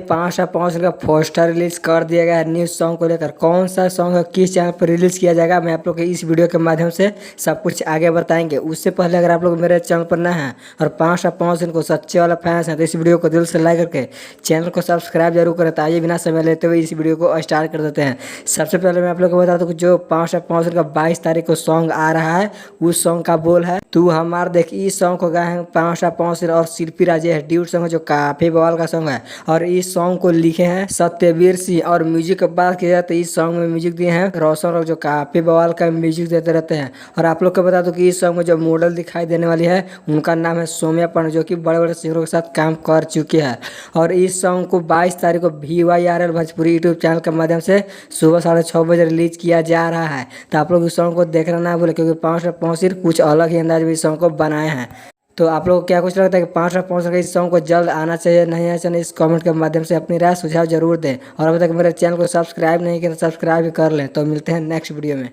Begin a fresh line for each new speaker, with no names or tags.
5/5 का poster release कर दिया गया है न्यू सॉन्ग को लेकर। कौन सा सॉन्ग है, किस चैनल पर रिलीज किया जाएगा, मैं आप लोग को इस वीडियो के माध्यम से सब कुछ आगे बताएंगे। उससे पहले अगर आप लोग मेरे चैनल पर नए हैं और 5/5 को सच्चे वाला फैंस हैं तो इस वीडियो को दिल से लाइक करके चैनल को सब्सक्राइब जरूर करें। तो आइए बिना समय लेते हुए इस वीडियो को स्टार्ट कर देते हैं। सबसे पहले मैं आप लोग को बता दूं कि जो 5/5 का 22 तारीख को सॉन्ग आ रहा है उस सॉन्ग का बोल है तू हमार देख। इस सॉन्ग को गाए हैं 5/5 और शिल्पी राजेश, ड्यूट सॉन्ग है जो काफी बवाल का सॉन्ग है। और इस सॉन्ग को लिखे हैं सत्यवीर सिंह। और म्यूजिक की बात की जाए तो इस सॉन्ग में म्यूजिक दिए हैं रोशन रोक जो काफी बवाल का म्यूजिक देते रहते हैं। और आप लोग को बता दूं कि इस सॉन्ग में जो मॉडल दिखाई देने वाली है उनका नाम है सौम्या पंड, जो कि बड़े बड़े सिंगरों के साथ काम कर चुके हैं। और इस सॉन्ग को 22 तारीख को VYRL भोजपुरी यूट्यूब चैनल के माध्यम से सुबह 6:30 बजे रिलीज किया जा रहा है। तो आप लोग इस सॉन्ग को देखना ना भूलें, क्योंकि 5/5 कुछ अलग ही अंदाज में इस सॉन्ग को बनाए हैं। तो आप लोग को क्या कुछ लगता है कि 5/5 का इस सॉन्ग को जल्द आना चाहिए नहीं आना चाहिए, इस कमेंट के माध्यम से अपनी राय सुझाव जरूर दें। और अभी तक मेरे चैनल को सब्सक्राइब नहीं किया तो सब्सक्राइब कर लें। तो मिलते हैं नेक्स्ट वीडियो में।